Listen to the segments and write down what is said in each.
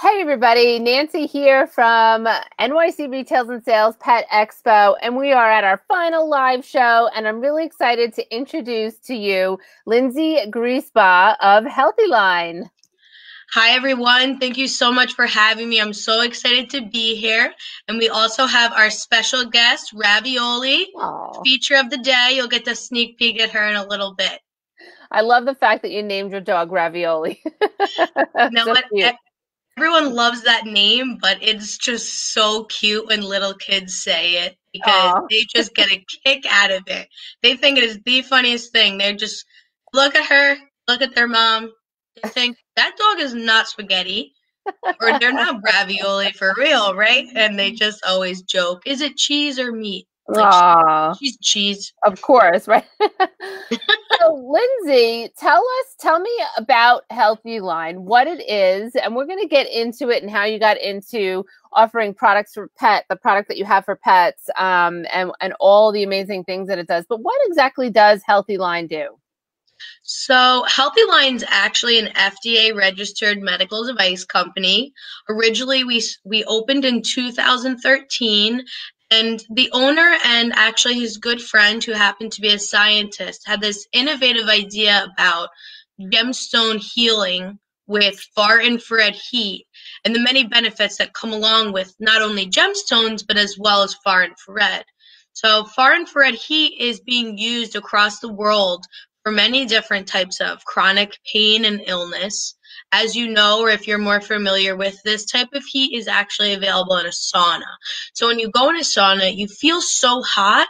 Hey everybody, Nancy here from NYC Retails and Sales Pet Expo, and we are at our final live show, and I'm really excited to introduce to you Lindsay Griesbaugh of Healthyline. Hi, everyone. Thank you so much for having me. I'm so excited to be here. And we also have our special guest, Ravioli, Aww. feature of the day. You'll get to sneak peek at her in a little bit. I love the fact that you named your dog Ravioli. You know So what? cute. Everyone loves that name, but it's just so cute when little kids say it because Aw. they just get a kick out of it. They think it is the funniest thing. They just look at her, look at their mom, they think that dog is not spaghetti. Or they're not ravioli for real, right? And they just always joke, is it cheese or meat? Like, Aw. she's cheese. Of course, right? So, Lindsay, tell me about Healthyline, what it is, and we're going to get into it and how you got into offering products for the product that you have for pets, and all the amazing things that it does. But what exactly does Healthyline do? So, Healthyline's actually an FDA registered medical device company. Originally, we opened in 2013, and the owner and actually his good friend, who happened to be a scientist, had this innovative idea about gemstone healing with far infrared heat and the many benefits that come along with not only gemstones, but as well as far infrared. So, far infrared heat is being used across the world for many different types of chronic pain and illness. As you know, or if you're more familiar with, this type of heat is actually available in a sauna. So when you go in a sauna, you feel so hot,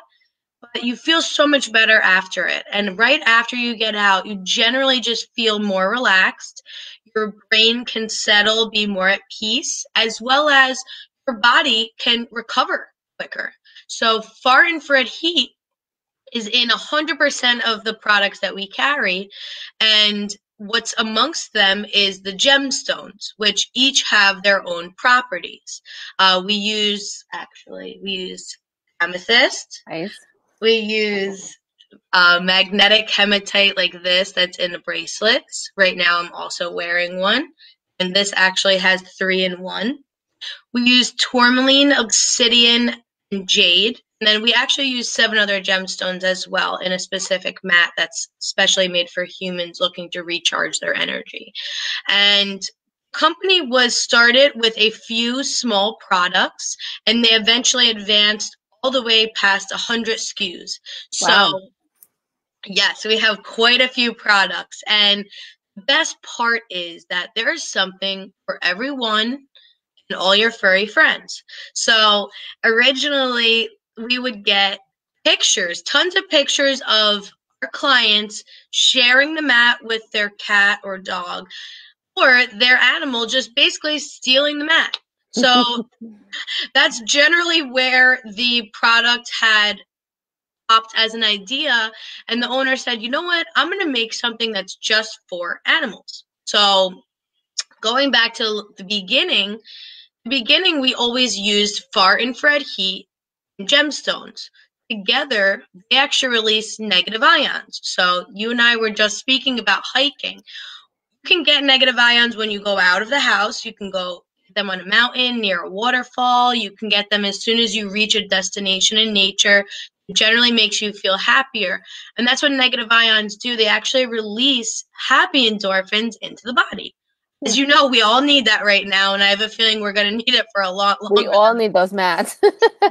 but you feel so much better after it. And right after you get out, you generally just feel more relaxed. Your brain can settle, be more at peace, as well as your body can recover quicker. So far infrared heat is in 100% of the products that we carry. And what's amongst them is the gemstones, which each have their own properties. We use amethyst. Nice. We use magnetic hematite like this that's in the bracelets. Right now I'm also wearing one. And this actually has 3 in 1. We use tourmaline, obsidian, and jade. And then we actually use 7 other gemstones as well in a specific mat that's specially made for humans looking to recharge their energy. And company was started with a few small products, and they eventually advanced all the way past 100 SKUs. Wow. So yes, we have quite a few products. And the best part is that there is something for everyone and all your furry friends. So originally we would get pictures, tons of pictures of our clients sharing the mat with their cat or dog, or their animal just basically stealing the mat. So that's generally where the product had popped as an idea, and the owner said, you know what, I'm going to make something that's just for animals. So going back to the beginning, we always used far infrared heat and gemstones. Together, they actually release negative ions. So you and I were just speaking about hiking. You can get negative ions when you go out of the house. You can go get them on a mountain, near a waterfall. You can get them as soon as you reach a destination in nature. It generally makes you feel happier. And that's what negative ions do. They actually release happy endorphins into the body. As you know, we all need that right now, and I have a feeling we're going to need it for a lot longer. We all need those mats.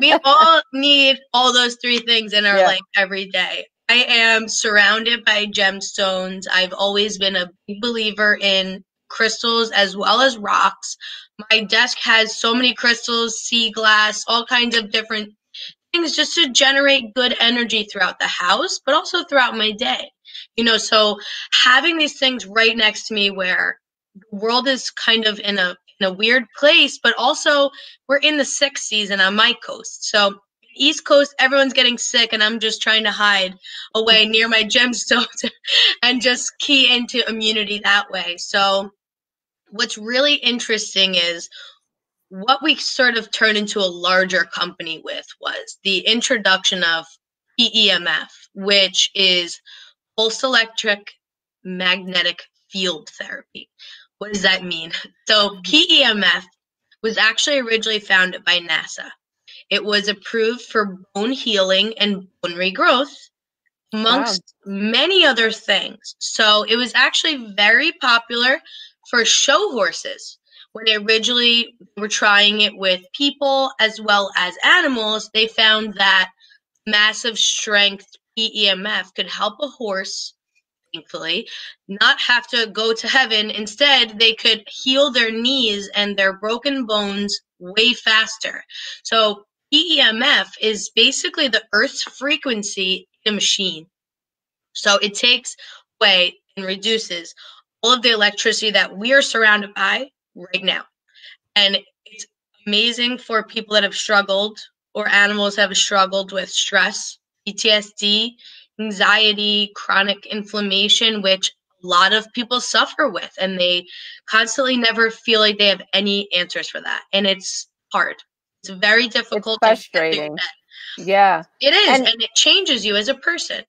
We all need all those 3 things in our Yeah. life every day. I am surrounded by gemstones. I've always been a big believer in crystals as well as rocks. My desk has so many crystals, sea glass, all kinds of different things just to generate good energy throughout the house, but also throughout my day. So having these things right next to me where the world is kind of in a weird place, but also we're in the sick season on my coast. So East Coast, everyone's getting sick, and I'm just trying to hide away near my gemstones and just key into immunity that way. So what's really interesting is what we sort of turned into a larger company with was the introduction of PEMF, which is pulse electric magnetic field therapy. What does that mean? So PEMF was actually originally founded by NASA. It was approved for bone healing and bone regrowth, Wow. amongst many other things. So it was actually very popular for show horses. When they originally were trying it with people as well as animals, they found that massive strength PEMF could help a horse, thankfully, not have to go to heaven. Instead, they could heal their knees and their broken bones way faster. So PEMF is basically the Earth's frequency in a machine. So it takes away and reduces all of the electricity that we are surrounded by right now. And it's amazing for people that have struggled or animals have struggled with stress, PTSD, anxiety, chronic inflammation, which a lot of people suffer with, and they constantly never feel like they have any answers for that. And it's hard. It's very It's difficult to get through frustrating. that. Yeah. It is, And and it changes you as a person. as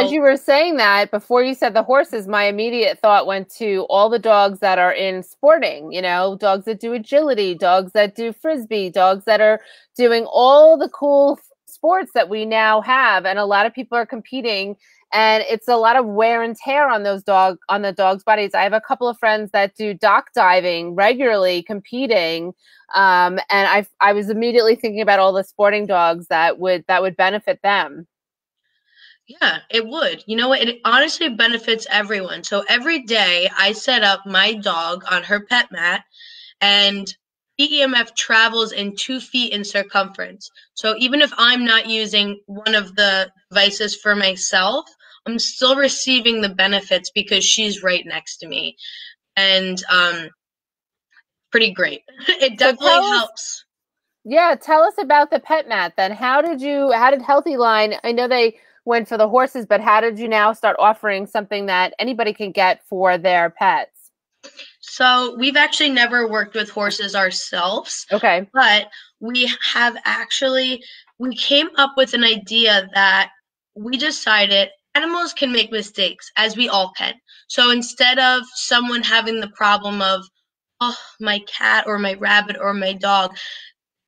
So you were saying that, before you said the horses, my immediate thought went to all the dogs that are in sporting, dogs that do agility, dogs that do frisbee, dogs that are doing all the cool sports that we now have. And a lot of people are competing, and it's a lot of wear and tear on the dogs' bodies. I have a couple of friends that do dock diving regularly, competing. And I was immediately thinking about all the sporting dogs that would benefit them. yeah, it would. You know what? It honestly benefits everyone. So every day I set up my dog on her pet mat, and PEMF travels in 2 feet in circumference. So even if I'm not using one of the devices for myself, I'm still receiving the benefits because she's right next to me. And pretty great. It So definitely tell us, helps. yeah, tell us about the pet mat then. How did Healthyline, I know they went for the horses, but how did you now start offering something that anybody can get for their pets? So we've actually never worked with horses ourselves, Okay. but we came up with an idea that we decided animals can make mistakes, as we all can. So instead of someone having the problem of, oh, my cat or my rabbit or my dog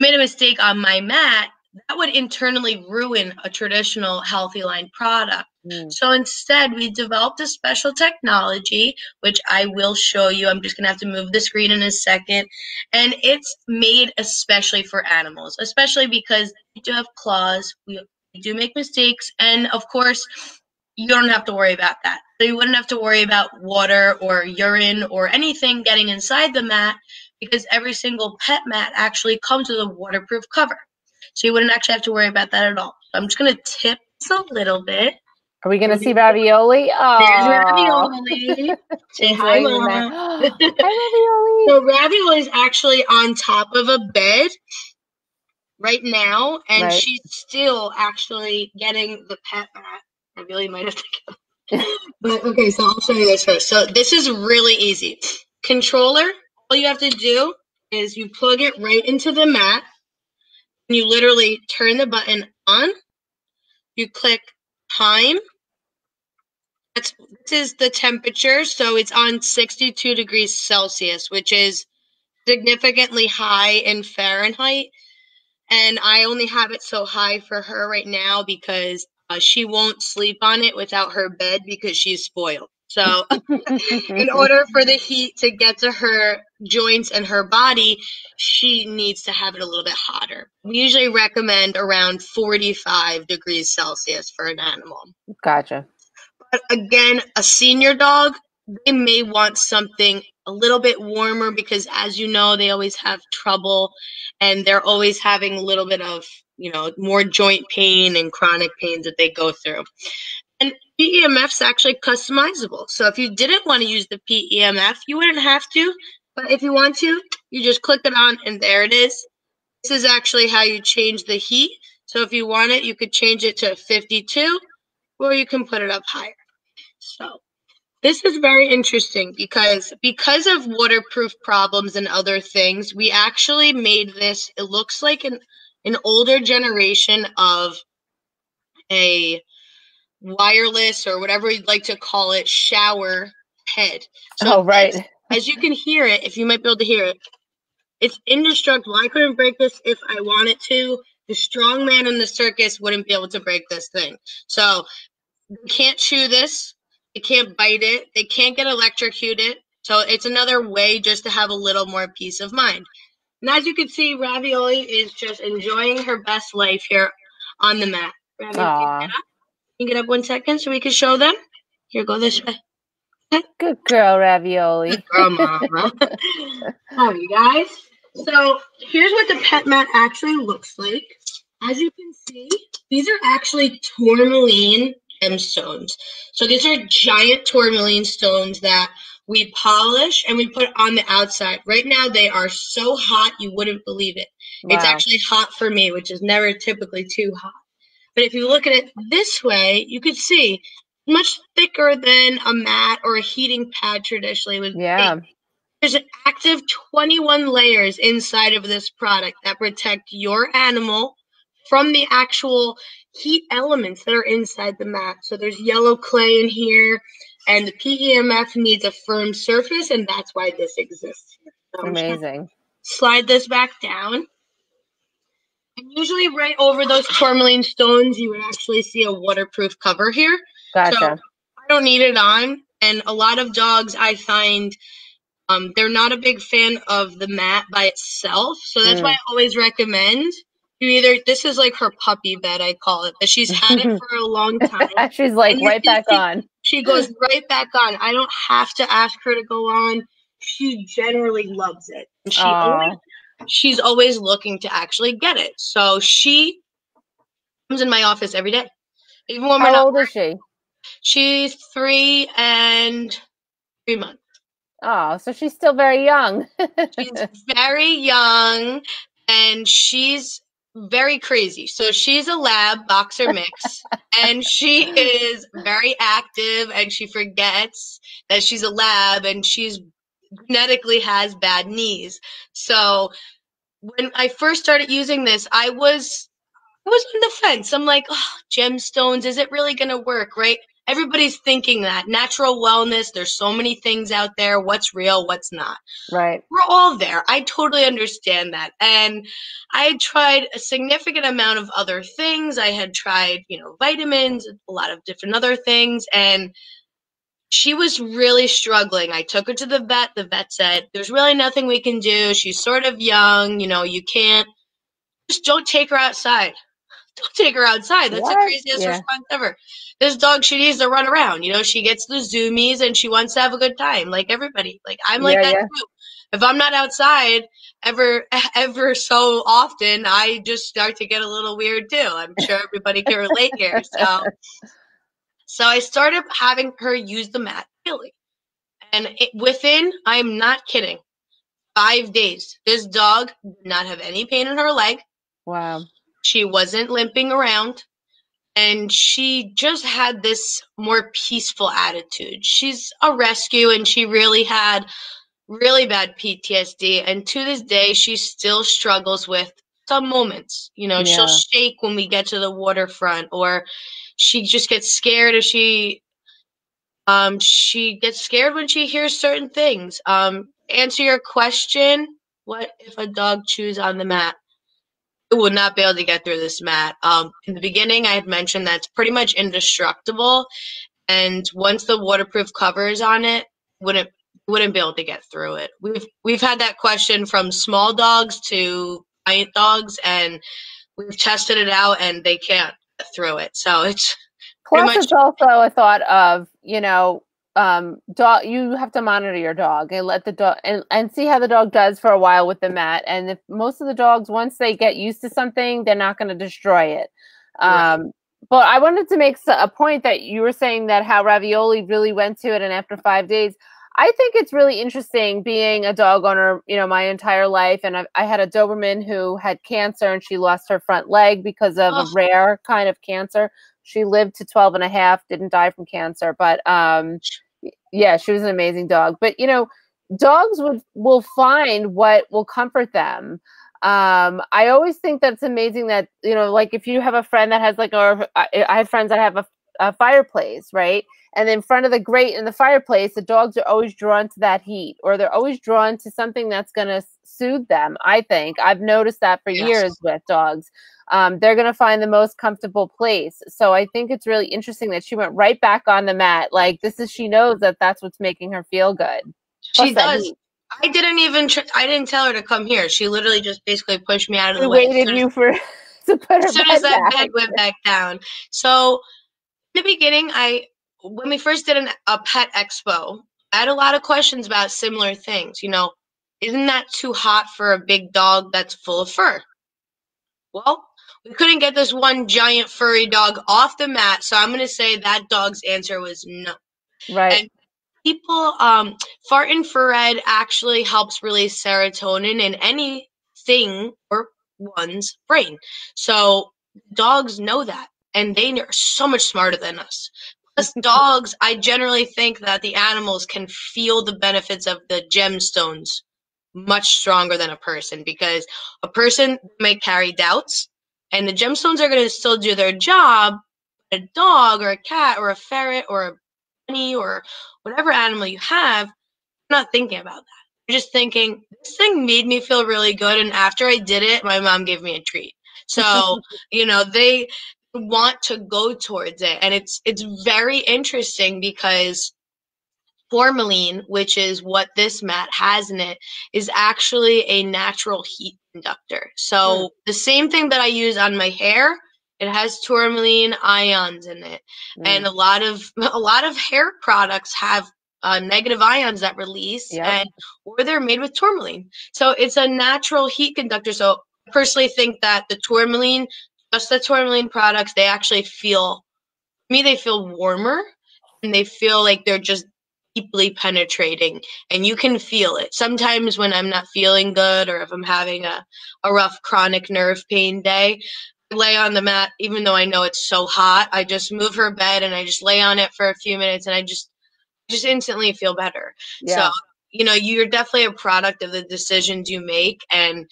made a mistake on my mat, that would internally ruin a traditional Healthyline product. Mm. So instead, we developed a special technology, which I will show you. I'm just going to have to move the screen in a second. And it's made especially for animals, especially because they do have claws. We do make mistakes. And of course, you don't have to worry about that. So you wouldn't have to worry about water or urine or anything getting inside the mat, because every single pet mat actually comes with a waterproof cover. So you wouldn't actually have to worry about that at all. So I'm just going to tip this a little bit. Are we going to see Ravioli? There's Oh, Ravioli. Say hi, enjoying the mat. Mom. Hi, Ravioli. So Ravioli is actually on top of a bed right now, and Right. she's still actually getting the pet mat. Ravioli might have to go. But okay, so I'll show you this first. So this is really easy. Controller, all you have to do is you plug it right into the mat, and you literally turn the button on. You click time. This is the temperature, so it's on 62 degrees Celsius, which is significantly high in Fahrenheit. And I only have it so high for her right now because she won't sleep on it without her bed because she's spoiled. So in order for the heat to get to her joints and her body, she needs to have it a little bit hotter. We usually recommend around 45 degrees Celsius for an animal. Gotcha. But again, a senior dog, they may want something a little bit warmer because, as you know, they always have trouble and they're always having a little bit of, more joint pain and chronic pains that they go through. And PEMF's actually customizable. So if you didn't want to use the PEMF, you wouldn't have to. But if you want to, you just click it on and there it is. This is actually how you change the heat. So if you want it, you could change it to 52 or you can put it up higher. So this is very interesting because of waterproof problems and other things, we actually made this, it looks like an older generation of a wireless or whatever you'd like to call it shower head. So Oh, right. As you can hear it, if you might be able to hear it, it's indestructible. I couldn't break this if I wanted to. The strong man in the circus wouldn't be able to break this thing. So they can't chew this. They can't bite it. They can't get electrocuted. So it's another way just to have a little more peace of mind. And as you can see, Ravioli is just enjoying her best life here on the mat. Ravioli, Aw. get up. You get up 1 second so we can show them. Here, go this way. Good girl, Ravioli. Good girl, Mama. All right, guys. So here's what the pet mat actually looks like. As you can see, these are actually tourmaline gemstones. So these are giant tourmaline stones that we polish and we put on the outside. Right now, they are so hot, you wouldn't believe it. Wow. It's actually hot for me, which is never typically too hot. But if you look at it this way, you could see much thicker than a mat or a heating pad traditionally would be. There's an active 21 layers inside of this product that protect your animal from the actual heat elements that are inside the mat. So there's yellow clay in here, and the PEMF needs a firm surface, and that's why this exists here. So amazing. Slide this back down. And usually right over those tourmaline stones, you would actually see a waterproof cover here. Gotcha. So I don't need it on. And a lot of dogs I find, they're not a big fan of the mat by itself. So that's why I always recommend you either, this is like her puppy bed, I call it, but she's had it for a long time. She's like right back on. She goes right back on. I don't have to ask her to go on. She generally loves it. She's always looking to actually get it. So she comes in my office every day. Even when How old is she? She's 3 and 3 months. Oh, so she's still very young. She's very young, and she's very crazy. So she's a lab boxer mix, and she is very active, and she forgets that she's a lab, and she's genetically has bad knees. So when I first started using this, I was on the fence. I'm like, oh, gemstones, is it really going to work, right? Everybody's thinking that. Natural wellness, there's so many things out there. What's real, what's not. Right. We're all there. I totally understand that. And I had tried a significant amount of other things. I had tried, vitamins, a lot of different other things. And she was really struggling. I took her to the vet. The vet said, there's really nothing we can do. She's sort of young. You can't. Just don't take her outside. Don't take her outside. That's the craziest response ever. This dog, she needs to run around. She gets the zoomies and she wants to have a good time, like everybody. Like I'm like that too. If I'm not outside ever so often, I just start to get a little weird too. I'm sure everybody can relate here. So I started having her use the mat daily, and I'm not kidding, 5 days, this dog did not have any pain in her leg. Wow. She wasn't limping around, and she just had this more peaceful attitude. She's a rescue, and she really had really bad PTSD, and to this day, she still struggles with some moments. She'll shake when we get to the waterfront, or she just gets scared if she gets scared when she hears certain things. Answer your question, what if a dog chews on the mat? It would not be able to get through this mat. In the beginning, I had mentioned that's pretty much indestructible, and once the waterproof cover is on it, wouldn't be able to get through it. We've had that question from small dogs to giant dogs, and we've tested it out, and they can't get through it. So it's it's also a thought of dog. You have to monitor your dog and let the dog and see how the dog does for a while with the mat. And if most of the dogs, once they get used to something, they're not going to destroy it. Right. But I wanted to make a point that you were saying that how Ravioli really went to it, and after 5 days, I think it's really interesting being a dog owner, my entire life. And I had a Doberman who had cancer, and she lost her front leg because of a rare kind of cancer. She lived to 12 and a half, didn't die from cancer, but she was an amazing dog. But dogs will find what will comfort them. I always think that's amazing that like if you have a friend that has I have friends that have fireplace, right? And in front of the grate in the fireplace, the dogs are always drawn to that heat, or they're always drawn to something that's going to soothe them. I think I've noticed that for years with dogs. They're going to find the most comfortable place. So I think it's really interesting that she went right back on the mat. Like she knows that that's what's making her feel good. She does. I didn't tell her to come here. She literally just basically pushed me out of the way. Waited you for to put her as soon as that bed went back down. So in the beginning, when we first did a pet expo, I had a lot of questions about similar things. You know, isn't that too hot for a big dog that's full of fur? Well, we couldn't get this one giant furry dog off the mat, so I'm going to say that dog's answer was no. Right. And people, fart infrared actually helps release serotonin in anything or one's brain. So dogs know that, and they are so much smarter than us. Plus, dogs, I generally think that the animals can feel the benefits of the gemstones much stronger than a person, because a person may carry doubts, and the gemstones are going to still do their job. A dog or a cat or a ferret or a bunny or whatever animal you have, you're not thinking about that. You're just thinking, this thing made me feel really good, and after I did it, my mom gave me a treat. So, you know, they want to go towards it. And it's very interesting because tourmaline, which is what this mat has in it, is actually a natural heat conductor. So the same thing that I use on my hair, it has tourmaline ions in it. And a lot of hair products have negative ions that release, or they're made with tourmaline. So it's a natural heat conductor. So I personally think that the tourmaline products, they actually feel warmer, and they feel like they're just deeply penetrating, and you can feel it. Sometimes when I'm not feeling good, or if I'm having a rough chronic nerve pain day, I lay on the mat, even though I know it's so hot. I just move her bed and I just lay on it for a few minutes, and I just instantly feel better. So, you know, you're definitely a product of the decisions you make, and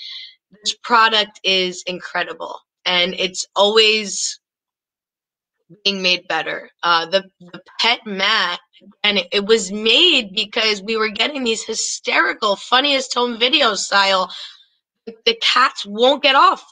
this product is incredible, and it's always being made better. The pet mat, and it was made because we were getting these hysterical, funniest home video style. The cats won't get off.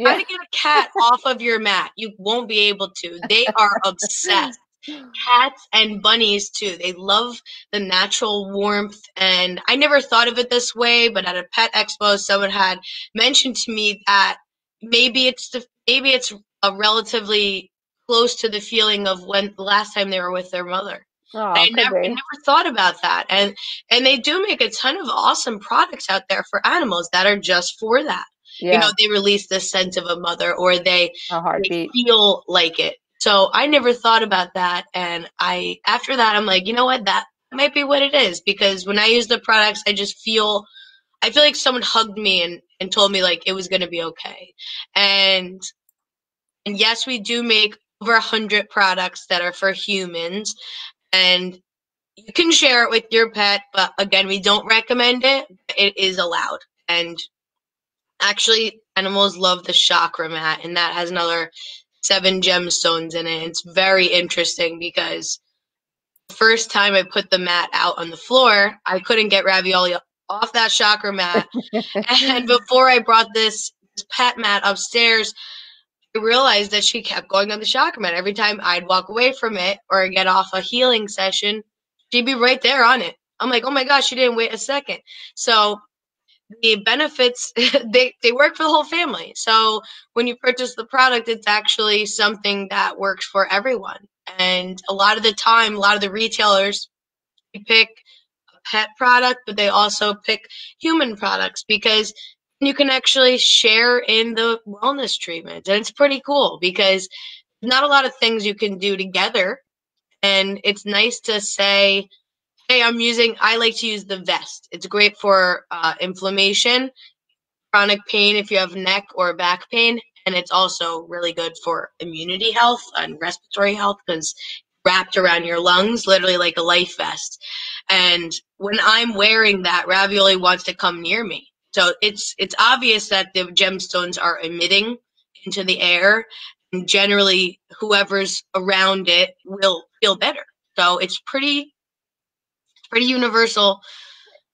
Try to get a cat off of your mat. You won't be able to. They are obsessed. Cats and bunnies too. They love the natural warmth, and I never thought of it this way, but at a pet expo, someone had mentioned to me that maybe it's a relatively close to the feeling of when the last time they were with their mother. I never thought about that. And they do make a ton of awesome products out there for animals that are just for that. You know, they release the scent of a mother, or they feel like it. So I never thought about that. And after that, I'm like, you know what, that might be what it is. Because when I use the products, I feel like someone hugged me and told me like it was going to be okay. And yes, we do make over 100 products that are for humans, and you can share it with your pet, but again, we don't recommend it. It is allowed. And actually, animals love the chakra mat, and that has another 7 gemstones in it. It's very interesting because the first time I put the mat out on the floor, I couldn't get Ravioli off that chakra mat. And before I brought this pet mat upstairs, I realized that she kept going on the chakra mat. Every time I'd walk away from it or get off a healing session, she'd be right there on it. I'm like, oh my gosh, she didn't wait a second. So the benefits, they work for the whole family. So when you purchase the product, it's actually something that works for everyone. And a lot of the time, a lot of the retailers pick a pet product, but they also pick human products because you can actually share in the wellness treatment. And it's pretty cool because not a lot of things you can do together. And it's nice to say, hey, I like to use the vest. It's great for inflammation, chronic pain if you have neck or back pain. And it's also really good for immunity health and respiratory health because wrapped around your lungs, literally like a life vest. And when I'm wearing that, Ravioli wants to come near me. So it's obvious that the gemstones are emitting into the air. and generally whoever's around it will feel better. So it's pretty universal.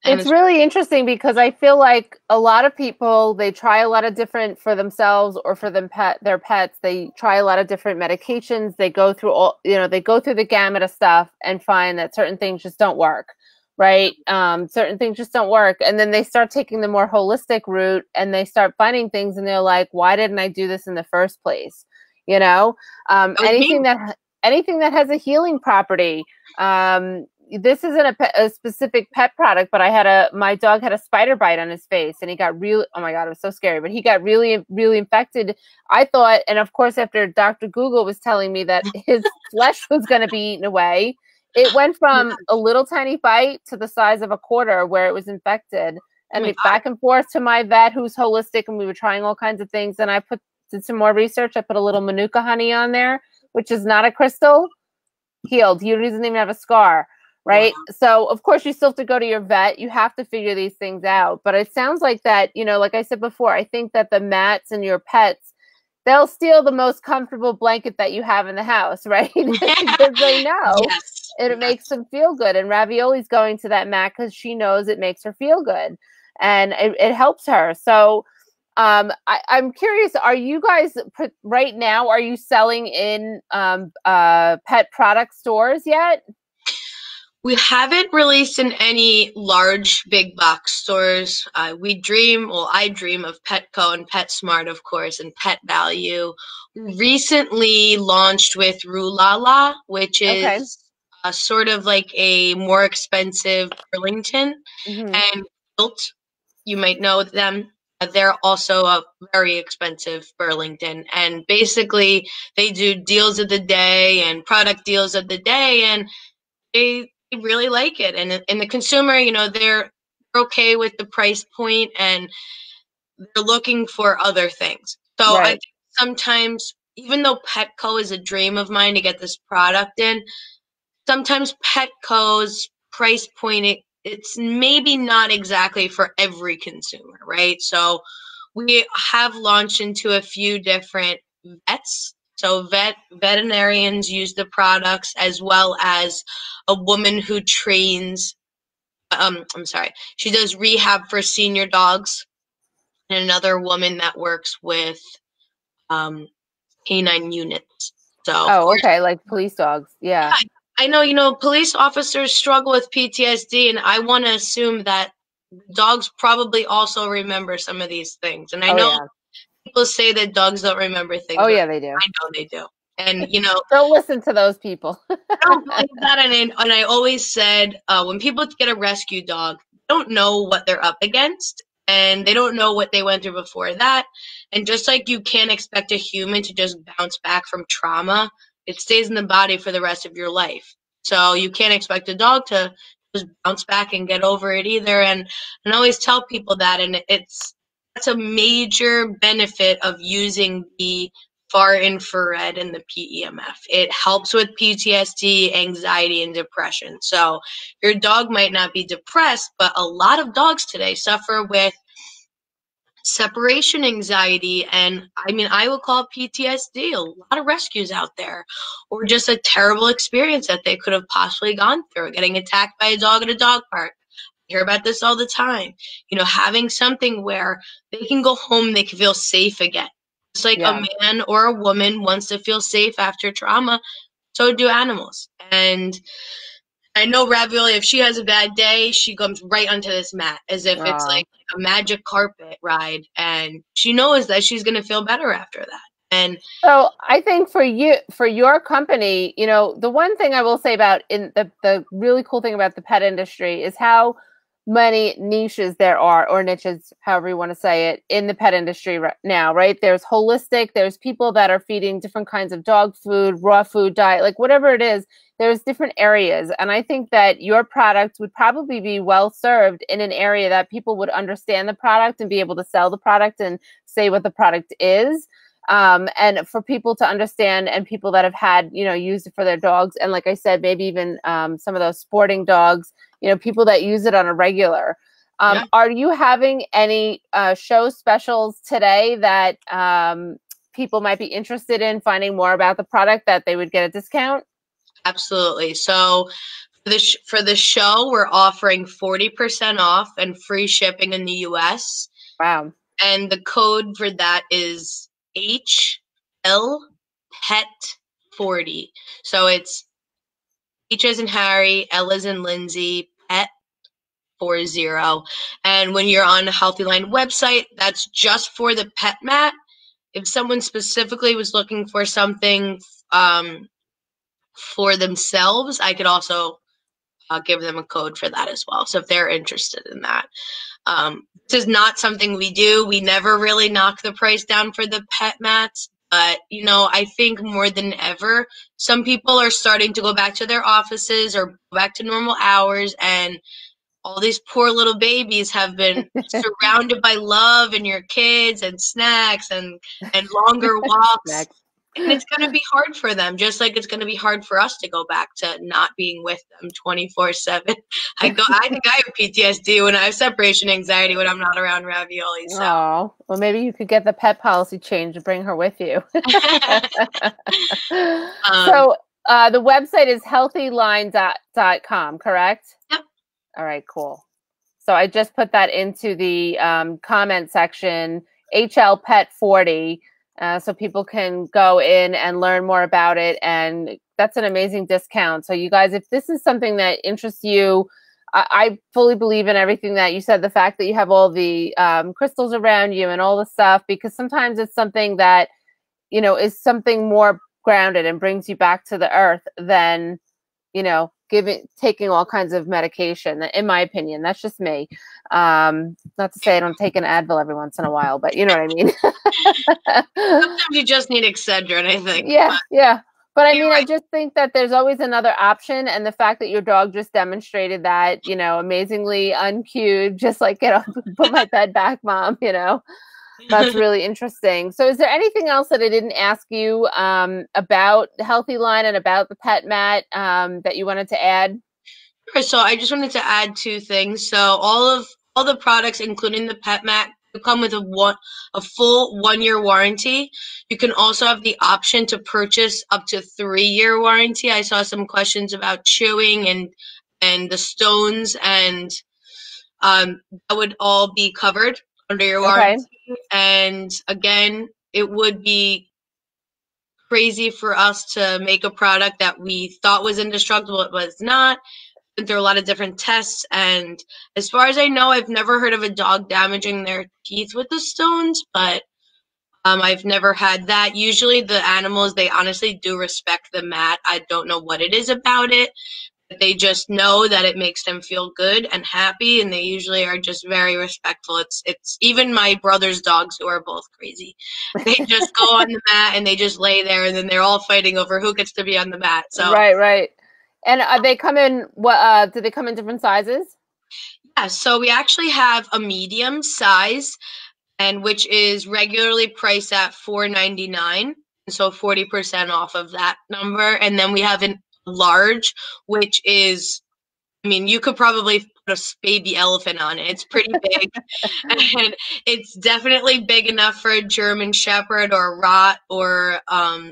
And It's really interesting because I feel like a lot of people, they try a lot of different for themselves or for their pets. They try a lot of different medications. They go through they go through the gamut of stuff and find that certain things just don't work, right? Certain things just don't work. And then they start taking the more holistic route and they start finding things and they're like, why didn't I do this in the first place? You know, anything that has a healing property. This isn't a specific pet product, but my dog had a spider bite on his face and he got oh my God, it was so scary, but he got really, really infected. I thought, and of course, after Dr. Google was telling me that his flesh was going to be eaten away, it went from a little tiny bite to the size of a quarter where it was infected. And back and forth to my vet who's holistic, and we were trying all kinds of things. And I did some more research. I put a little Manuka honey on there, which is not a crystal. Healed. He doesn't even have a scar. Right. Wow. So, of course, you still have to go to your vet. You have to figure these things out. But it sounds like that, like I said before, I think that the mats and your pets, they'll steal the most comfortable blanket that you have in the house, right? Because they know it makes them feel good. And Ravioli's going to that mat because she knows it makes her feel good. And it helps her. So I'm curious, are you guys right now, are you selling in pet product stores yet? We haven't released in any large big box stores. I dream of Petco and PetSmart, of course, and Pet Value. Recently launched with Rulala, which is sort of like a more expensive Burlington. And Built, you might know them. They're also a very expensive Burlington. And basically they do deals of the day and product deals of the day, and they really like it. And the consumer, they're okay with the price point and they're looking for other things. So I think sometimes, even though Petco is a dream of mine to get this product in, sometimes Petco's price point, it's maybe not exactly for every consumer, right? So we have launched into a few different vets. So veterinarians use the products, as well as a woman who trains, she does rehab for senior dogs, and another woman that works with canine units. So, okay, like police dogs. Yeah. I know, police officers struggle with PTSD, and I want to assume that dogs probably also remember some of these things. And I know people say that dogs don't remember things. Oh, yeah, they do. I know they do. And, don't listen to those people. I don't believe that. And I always said, when people get a rescue dog, they don't know what they're up against, and they don't know what they went through before that. And just like you can't expect a human to just bounce back from trauma, it stays in the body for the rest of your life. So you can't expect a dog to just bounce back and get over it either. And I always tell people that, and that's a major benefit of using the far infrared and the PEMF. It helps with PTSD, anxiety, and depression. So your dog might not be depressed, but a lot of dogs today suffer with separation anxiety, and I would call it PTSD. A lot of rescues out there, or just a terrible experience that they could have possibly gone through, getting attacked by a dog at a dog park. I hear about this all the time. Having something where they can go home, they can feel safe again. Just like a man or a woman wants to feel safe after trauma, so do animals. And I know Ravioli, if she has a bad day, she comes right onto this mat as if it's like a magic carpet ride, and she knows that she's going to feel better after that. And so I think for your company, the one thing I will say about the really cool thing about the pet industry is how many niches there are, or niches, however you want to say it, in the pet industry right now, right? There's holistic, there's people that are feeding different kinds of dog food, raw food diet, like whatever it is, there's different areas. And I think that your product would probably be well served in an area that people would understand the product and be able to sell the product and say what the product is. And for people to understand, and people that have had, used it for their dogs. And like I said, maybe even some of those sporting dogs, people that use it on a regular. Are you having any show specials today that people might be interested in finding more about the product, that they would get a discount? Absolutely. So for the show, we're offering 40% off and free shipping in the US. Wow. And the code for that is HL Pet 40. So it's H as in Harry, L as in Lindsay, Pet 40. And when you're on the Healthyline website, that's just for the pet mat. If someone specifically was looking for something for themselves, I could also give them a code for that as well. So if they're interested in that. This is not something we do. We never really knock the price down for the pet mats. But, you know, I think more than ever, some people are starting to go back to their offices or go back to normal hours, and all these poor little babies have been surrounded by love and your kids and snacks and longer walks. And it's going to be hard for them, just like it's going to be hard for us to go back to not being with them 24/7. I think I have PTSD when I have separation anxiety when I'm not around Ravioli. So. Oh, well, maybe you could get the pet policy change and bring her with you. So the website is healthyline.com, correct? Yep. All right, cool. So I just put that into the comment section, HL Pet 40. So people can go in and learn more about it. And that's an amazing discount. So you guys, if this is something that interests you, I fully believe in everything that you said, the fact that you have all the crystals around you and all the stuff, because sometimes it's something that, you know, is something more grounded and brings you back to the earth than, you know, taking all kinds of medication, in my opinion. That's just me. Not to say I don't take an Advil every once in a while, but you know what I mean? Sometimes you just need Excedrin, I think. Yeah. But I mean, right. I just think that there's always another option. And the fact that your dog just demonstrated that, you know, amazingly uncued, just like, get up, put my bed back, Mom, you know. That's really interesting. So is there anything else that I didn't ask you about Healthyline and about the pet mat that you wanted to add? Sure. So I just wanted to add two things. So all the products, including the pet mat, come with a full 1-year warranty. You can also have the option to purchase up to 3-year warranty. I saw some questions about chewing and the stones, and that would all be covered under your warranty. And again, it would be crazy for us to make a product that we thought was indestructible. It was not. Went through a lot of different tests, and as far as I know, I've never heard of a dog damaging their teeth with the stones, but I've never had that. Usually the animals, they honestly do respect the mat. I don't know what it is about it. They just know that it makes them feel good and happy, and they usually are just very respectful. It's even my brother's dogs, who are both crazy. They just go on the mat and they just lay there, and then they're all fighting over who gets to be on the mat. So right. And they come in what? Do they come in different sizes? Yeah, so we actually have a medium size, and which is regularly priced at $4.99. So 40% off of that number, and then we have a large, which is, I mean, you could probably put a baby elephant on it. It's pretty big, and it's definitely big enough for a German Shepherd or a Rot or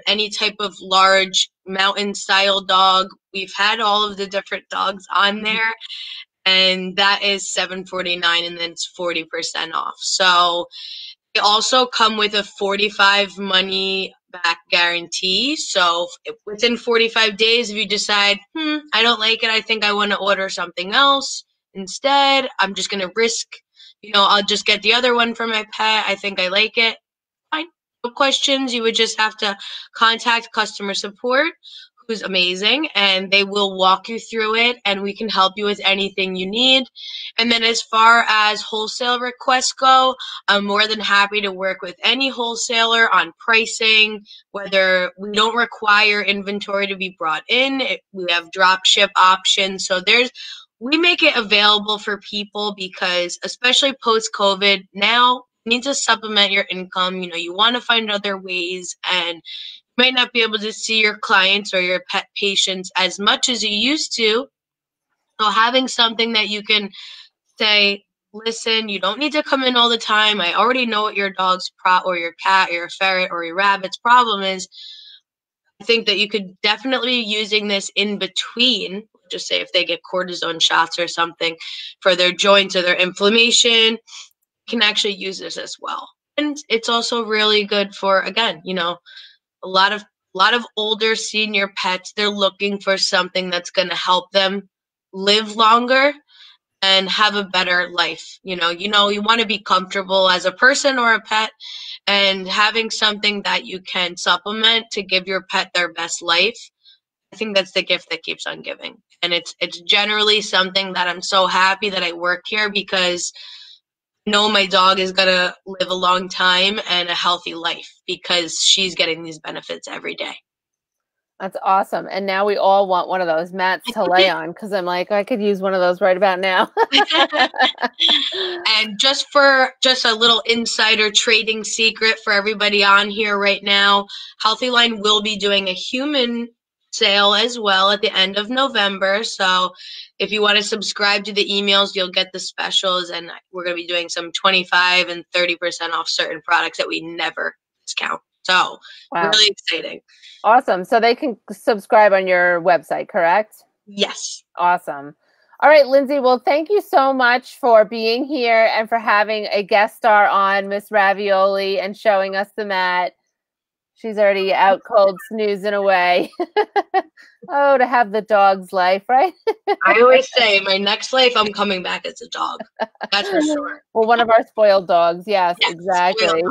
any type of large mountain-style dog. We've had all of the different dogs on there, and that is $7.49, and then it's 40% off. So they also come with a 45 money back guarantee. So within 45 days, if you decide, I don't like it, I think I want to order something else instead, I'm just going to risk, I'll just get the other one for my pet. I think I like it. Fine. No questions. You would just have to contact customer support, who's amazing, and they will walk you through it, and we can help you with anything you need. And then as far as wholesale requests go, I'm more than happy to work with any wholesaler on pricing, whether we don't require inventory to be brought in. We have drop ship options. So we make it available for people because, especially post-COVID, now you need to supplement your income. You want to find other ways, and might not be able to see your clients or your pet patients as much as you used to. So having something that you can say, listen, you don't need to come in all the time. I already know what your dog's or your cat or your ferret or your rabbit's problem is. I think that you could definitely be using this in between, just say if they get cortisone shots or something for their joints or their inflammation, you can actually use this as well. And it's also really good for, again, a lot of older senior pets, they're looking for something that's going to help them live longer and have a better life. You want to be comfortable as a person or a pet, and having something that you can supplement to give your pet their best life. I think that's the gift that keeps on giving. And it's generally something that I'm so happy that I work here, because I know my dog is going to live a long time and a healthy life because she's getting these benefits every day. That's awesome. And now we all want one of those mats to lay on, because I'm like, I could use one of those right about now. And just a little insider trading secret for everybody on here right now, Healthyline will be doing a human sale as well at the end of November. So if you want to subscribe to the emails, you'll get the specials, and we're going to be doing some 25 and 30% off certain products that we never discount. So wow. Really exciting. Awesome. So they can subscribe on your website, correct? Yes. Awesome. All right, Lindsay. Well, thank you so much for being here and for having a guest star on, Miss Ravioli, and showing us the mat. She's already out cold snoozing away. Oh, to have the dog's life, right? I always say my next life, I'm coming back as a dog. That's for sure. Well, one of our spoiled dogs. Yes, exactly.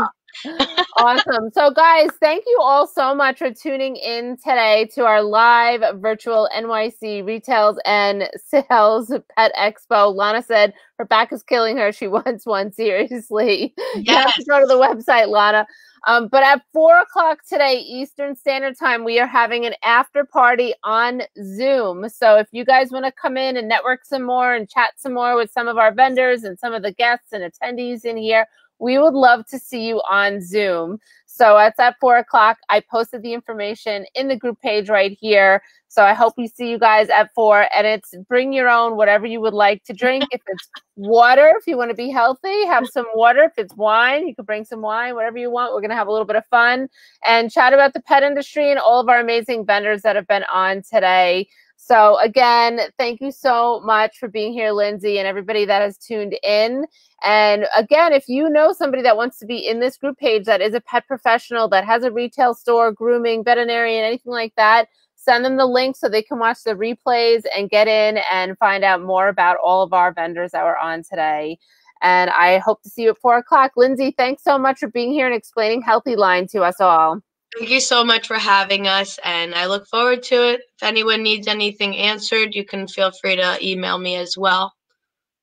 Awesome. So guys, thank you all so much for tuning in today to our live virtual NYC Retails and Sales Pet Expo. Lana said her back is killing her. She wants one, seriously. Yes. You have to go to the website, Lana. But at 4 o'clock today, Eastern Standard Time, we are having an after party on Zoom. So if you guys want to come in and network some more and chat some more with some of our vendors and some of the guests and attendees in here, we would love to see you on Zoom. So it's at 4 o'clock. I posted the information in the group page right here. So I hope we see you guys at 4. And it's bring your own, whatever you would like to drink. If it's water, if you want to be healthy, have some water. If it's wine, you can bring some wine, whatever you want. We're going to have a little bit of fun and chat about the pet industry and all of our amazing vendors that have been on today. So again, thank you so much for being here, Lindsay, and everybody that has tuned in. And again, if you know somebody that wants to be in this group page that is a pet professional, that has a retail store, grooming, veterinarian, anything like that, send them the link so they can watch the replays and get in and find out more about all of our vendors that were on today. And I hope to see you at 4 o'clock. Lindsay, thanks so much for being here and explaining Healthyline to us all. Thank you so much for having us, and I look forward to it. If anyone needs anything answered, you can feel free to email me as well.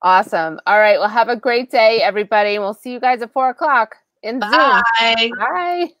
Awesome. All right. Well, have a great day, everybody. And we'll see you guys at 4 o'clock in Zoom. Bye. Bye.